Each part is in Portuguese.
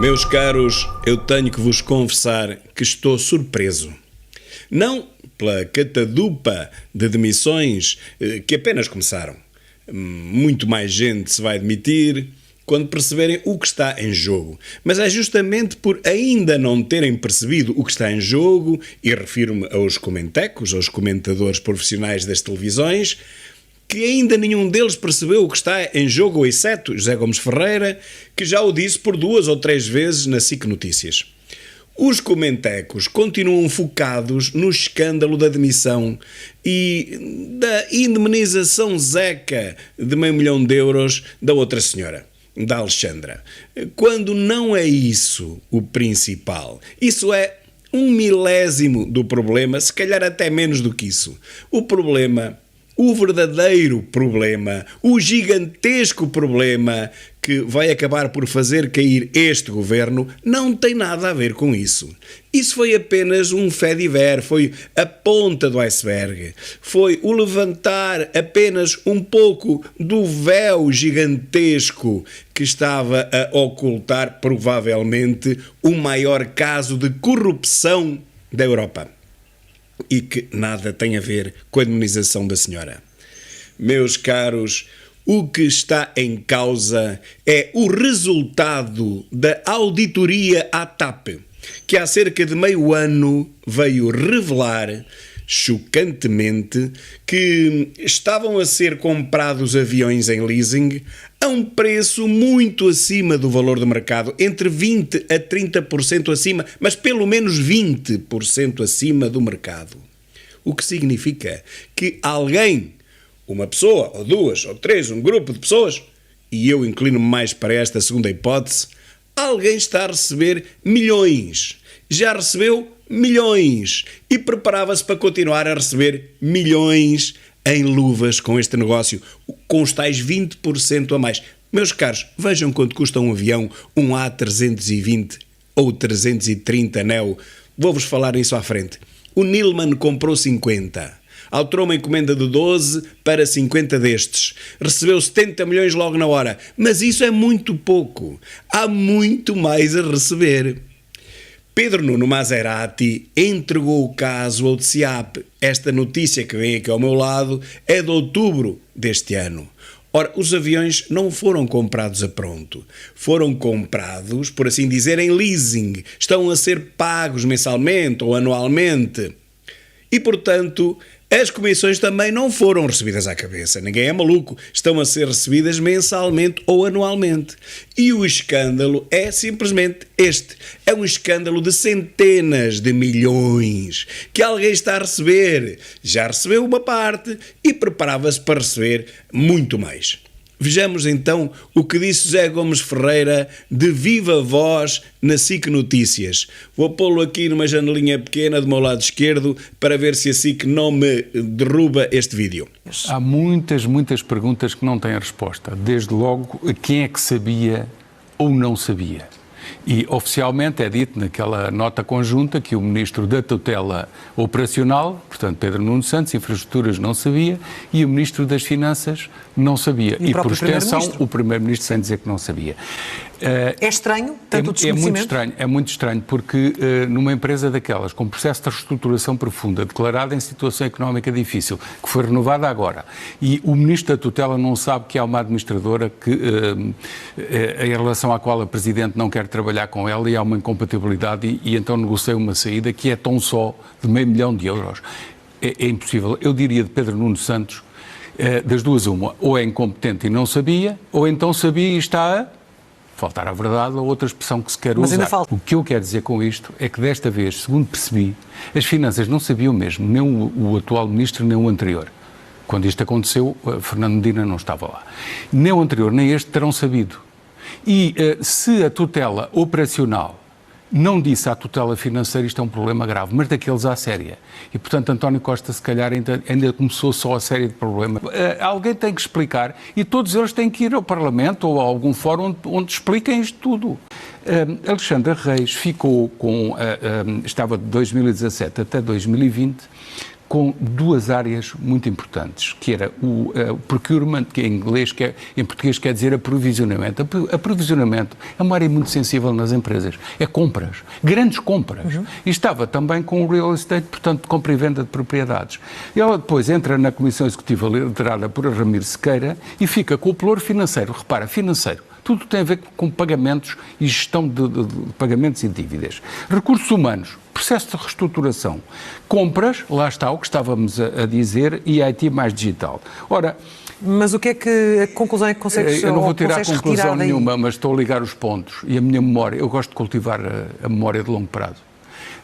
Meus caros, eu tenho que vos confessar que estou surpreso. Não pela catadupa de demissões que apenas começaram. Muito mais gente se vai demitir quando perceberem o que está em jogo. Mas é justamente por ainda não terem percebido o que está em jogo, e refiro-me aos comentecos, aos comentadores profissionais das televisões, que ainda nenhum deles percebeu o que está em jogo, exceto José Gomes Ferreira, que já o disse por 2 ou 3 vezes na SIC Notícias. Os comentecos continuam focados no escândalo da demissão e da indemnização zeca de €500 mil da outra senhora, da Alexandra, quando não é isso o principal. Isso é 1/1000 do problema, se calhar até menos do que isso. O verdadeiro problema, o gigantesco problema que vai acabar por fazer cair este governo não tem nada a ver com isso. Isso foi apenas um fait divers, foi a ponta do iceberg, foi o levantar apenas um pouco do véu gigantesco que estava a ocultar provavelmente o maior caso de corrupção da Europa. E que nada tem a ver com a indemnização da senhora. Meus caros, o que está em causa é o resultado da auditoria à TAP, que há cerca de meio ano veio revelar, chocantemente, que estavam a ser comprados aviões em leasing a um preço muito acima do valor do mercado, entre 20% a 30% acima, mas pelo menos 20% acima do mercado. O que significa que alguém, uma pessoa, ou 2, ou 3, um grupo de pessoas, e eu inclino-me mais para esta segunda hipótese, alguém está a receber milhões. Já recebeu milhões e preparava-se para continuar a receber milhões em luvas com este negócio, com os tais 20% a mais. Meus caros, vejam quanto custa um avião, um A320 ou 330 Neo. Vou-vos falar nisso à frente. O Neilman comprou 50. Alterou uma encomenda de 12 para 50 destes. Recebeu 70 milhões logo na hora. Mas isso é muito pouco. Há muito mais a receber. Pedro Nuno Maserati entregou o caso ao DSIAP. Esta notícia que vem aqui ao meu lado é de outubro deste ano. Ora, os aviões não foram comprados a pronto. Foram comprados, por assim dizer, em leasing. Estão a ser pagos mensalmente ou anualmente. E, portanto, as comissões também não foram recebidas à cabeça. Ninguém é maluco. Estão a ser recebidas mensalmente ou anualmente. E o escândalo é simplesmente este. É um escândalo de centenas de milhões que alguém está a receber. Já recebeu uma parte e preparava-se para receber muito mais. Vejamos então o que disse José Gomes Ferreira de viva voz na SIC Notícias. Vou pô-lo aqui numa janelinha pequena do meu lado esquerdo para ver se a SIC não me derruba este vídeo. Há muitas perguntas que não têm resposta. Desde logo, quem é que sabia ou não sabia? E oficialmente é dito naquela nota conjunta que o Ministro da Tutela Operacional, portanto Pedro Nuno Santos, Infraestruturas não sabia, e o Ministro das Finanças não sabia. E por extensão, o Primeiro-Ministro sem dizer que não sabia. É estranho, tanto o desconhecimento? É muito estranho, porque numa empresa daquelas, com processo de reestruturação profunda, declarada em situação económica difícil, que foi renovada agora, e o Ministro da Tutela não sabe que há uma administradora que, em relação à qual a Presidente não quer trabalhar com ela e há uma incompatibilidade e então negocia uma saída que é tão só de €500 mil. É impossível. Eu diria de Pedro Nuno Santos, das duas uma, ou é incompetente e não sabia, ou então sabia e está a faltar à verdade ou outra expressão que se quer usar. O que eu quero dizer com isto é que desta vez, segundo percebi, as finanças não sabiam mesmo, nem o atual ministro nem o anterior. Quando isto aconteceu, Fernando Medina não estava lá. Nem o anterior nem este terão sabido. E se a tutela operacional não disse à tutela financeira, isto é um problema grave, mas daqueles à séria. E, portanto, António Costa, se calhar, ainda começou só a série de problemas. Alguém tem que explicar e todos eles têm que ir ao Parlamento ou a algum fórum onde expliquem isto tudo. Alexandra Reis ficou estava de 2017 até 2020 com duas áreas muito importantes, que era o procurement, que em inglês, em português quer dizer aprovisionamento. Aprovisionamento é uma área muito sensível nas empresas. É compras, grandes compras. E estava também com o real estate, portanto, compra e venda de propriedades. E ela depois entra na Comissão Executiva liderada por Ramiro Sequeira e fica com o pelour financeiro. Repara, financeiro. Tudo tem a ver com pagamentos e gestão de pagamentos e dívidas. Recursos humanos, processo de reestruturação. Compras, lá está o que estávamos a dizer, e IT mais digital. Ora... Mas o que é que, a conclusão é que consegues Eu não vou tirar conclusão nenhuma, mas estou a ligar os pontos. E a minha memória, eu gosto de cultivar a memória de longo prazo.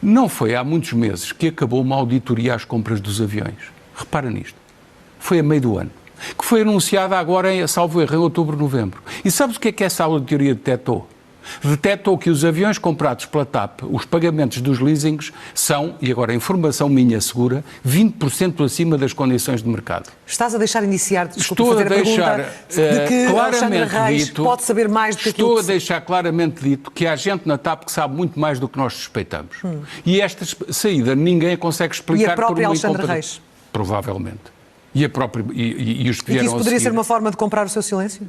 Não foi há muitos meses que acabou uma auditoria às compras dos aviões. Repara nisto. Foi a meio do ano. Que foi anunciada agora, salvo erro, em outubro, novembro. E sabes o que é essa auditoria detectou? Detectou que os aviões comprados pela TAP, os pagamentos dos leasings, são, e agora informação minha segura, 20% acima das condições de mercado. Estás a deixar iniciar, estou a deixar de que claramente Reis dito, pode saber mais do que estou a deixar claramente dito que há gente na TAP que sabe muito mais do que nós suspeitamos. E esta saída ninguém consegue explicar. E a própria Alexandre Reis? Provavelmente. E os que vieram a seguir. E que isso poderia ser uma forma de comprar o seu silêncio?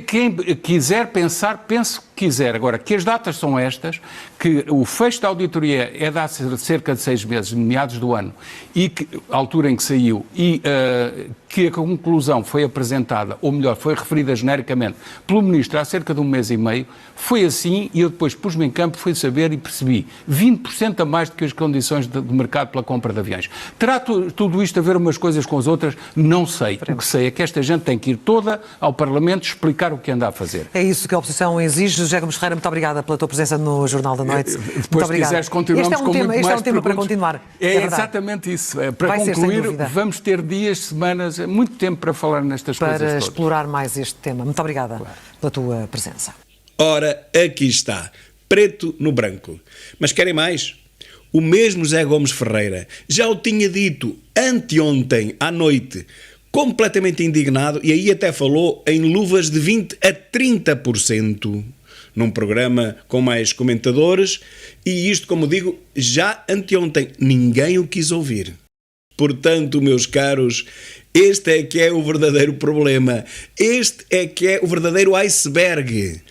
Quem quiser pensar, pense o que quiser. Agora, que as datas são estas, que o fecho da auditoria é de há cerca de 6 meses, meados do ano, e que, a altura em que saiu, e que a conclusão foi apresentada, ou melhor, foi referida genericamente pelo Ministro há cerca de um mês e meio, foi assim, e eu depois pus-me em campo, fui saber e percebi 20% a mais do que as condições de mercado pela compra de aviões. Terá tudo isto a ver umas coisas com as outras? Não sei. O que sei é que esta gente tem que ir toda ao Parlamento explicar o que anda a fazer. É isso que a oposição exige. José Gomes Ferreira, muito obrigada pela tua presença no Jornal da Noite. Depois, se quiseres, continuamos com muito mais Este é um tema para continuar. É exatamente isso. Para concluir, vamos ter dias, semanas, muito tempo para falar nestas coisas todas. Para explorar mais este tema. Muito obrigada pela tua presença. Ora, aqui está. Preto no branco. Mas querem mais? O mesmo José Gomes Ferreira já o tinha dito anteontem à noite, completamente indignado, e aí até falou em luvas de 20% a 30%, num programa com mais comentadores, e isto, como digo, já anteontem. Ninguém o quis ouvir. Portanto, meus caros, este é que é o verdadeiro problema. Este é que é o verdadeiro iceberg,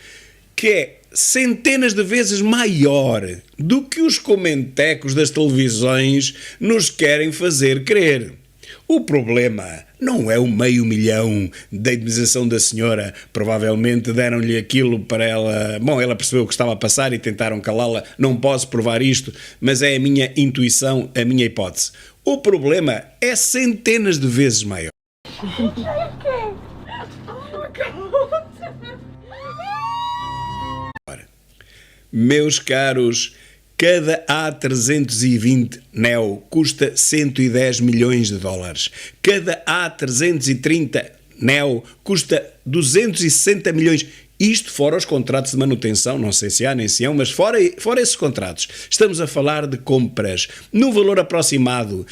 que é centenas de vezes maior do que os comentecos das televisões nos querem fazer crer. O problema não é o 500.000 da indemnização da senhora. Provavelmente deram-lhe aquilo para ela... Bom, ela percebeu o que estava a passar e tentaram calá-la. Não posso provar isto, mas é a minha intuição, a minha hipótese. O problema é centenas de vezes maior. Meus caros, cada A320 Neo custa 110 milhões de dólares. Cada A330 Neo custa 260 milhões. Isto fora os contratos de manutenção, não sei se há nem se há, mas fora esses contratos. Estamos a falar de compras no valor aproximado,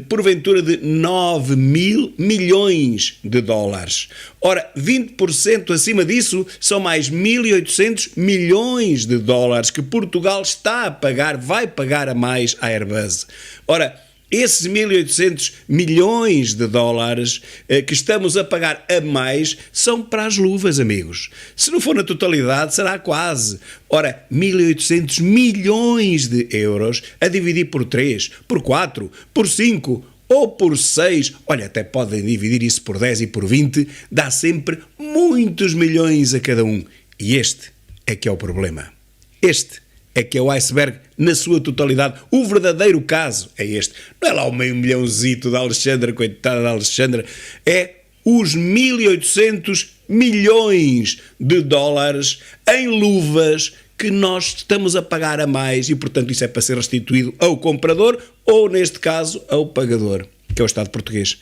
porventura de 9 mil milhões de dólares. Ora, 20% acima disso são mais 1.800 milhões de dólares que Portugal está a pagar, vai pagar a mais à Airbus. Ora, esses 1.800 milhões de dólares que estamos a pagar a mais são para as luvas, amigos. Se não for na totalidade, será quase. Ora, 1.800 milhões de euros a dividir por 3, por 4, por 5 ou por 6, olha, até podem dividir isso por 10 e por 20, dá sempre muitos milhões a cada um. E este é que é o problema. Este é que é o iceberg na sua totalidade. O verdadeiro caso é este. Não é lá o 500 milhãozito da Alexandra, coitada da Alexandra. É os 1.800 milhões de dólares em luvas que nós estamos a pagar a mais e, portanto, isso é para ser restituído ao comprador ou, neste caso, ao pagador, que é o Estado português.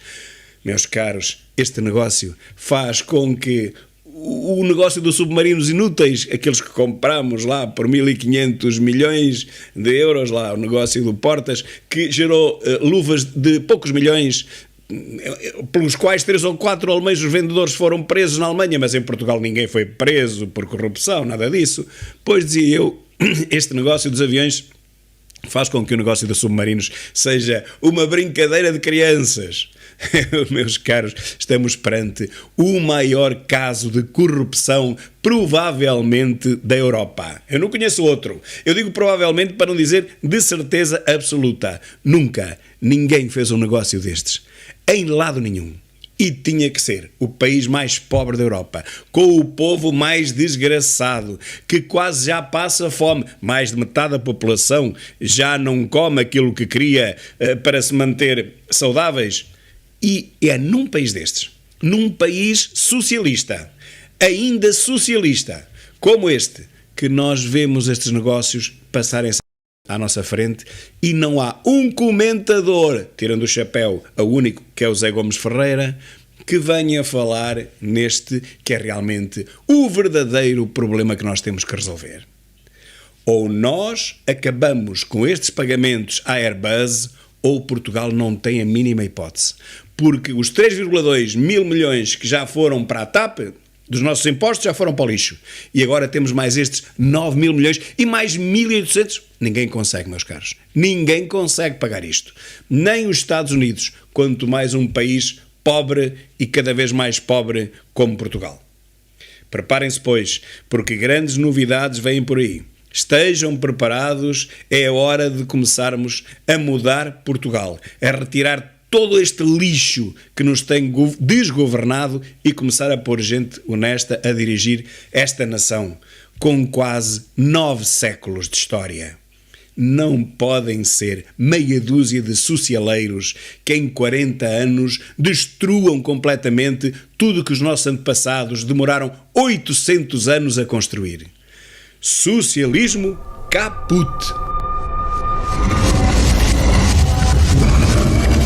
Meus caros, este negócio faz com que o negócio dos submarinos inúteis, aqueles que compramos lá por 1.500 milhões de euros, lá o negócio do Portas, que gerou luvas de poucos milhões, pelos quais 3 ou 4 alemães os vendedores foram presos na Alemanha, mas em Portugal ninguém foi preso por corrupção, nada disso. Pois dizia eu, este negócio dos aviões faz com que o negócio dos submarinos seja uma brincadeira de crianças. Meus caros, estamos perante o maior caso de corrupção provavelmente da Europa. Eu não conheço outro. Eu digo provavelmente para não dizer de certeza absoluta. Nunca ninguém fez um negócio destes. Em lado nenhum. E tinha que ser o país mais pobre da Europa, com o povo mais desgraçado, que quase já passa fome. Mais de metade da população já não come aquilo que queria para se manter saudáveis. E é num país destes, num país socialista, ainda socialista, como este, que nós vemos estes negócios passarem-se à nossa frente e não há um comentador, tirando o chapéu a único, que é o Zé Gomes Ferreira, que venha falar neste que é realmente o verdadeiro problema que nós temos que resolver. Ou nós acabamos com estes pagamentos à Airbus, ou Portugal não tem a mínima hipótese. Porque os 3,2 mil milhões que já foram para a TAP, dos nossos impostos, já foram para o lixo. E agora temos mais estes 9 mil milhões e mais 1.800. Ninguém consegue, meus caros. Ninguém consegue pagar isto. Nem os Estados Unidos, quanto mais um país pobre e cada vez mais pobre como Portugal. Preparem-se, pois, porque grandes novidades vêm por aí. Estejam preparados, é hora de começarmos a mudar Portugal, a retirar todo este lixo que nos tem desgovernado e começar a pôr gente honesta a dirigir esta nação com quase 9 séculos de história. Não podem ser meia dúzia de socialeiros que em 40 anos destruam completamente tudo que os nossos antepassados demoraram 800 anos a construir. Socialismo caput.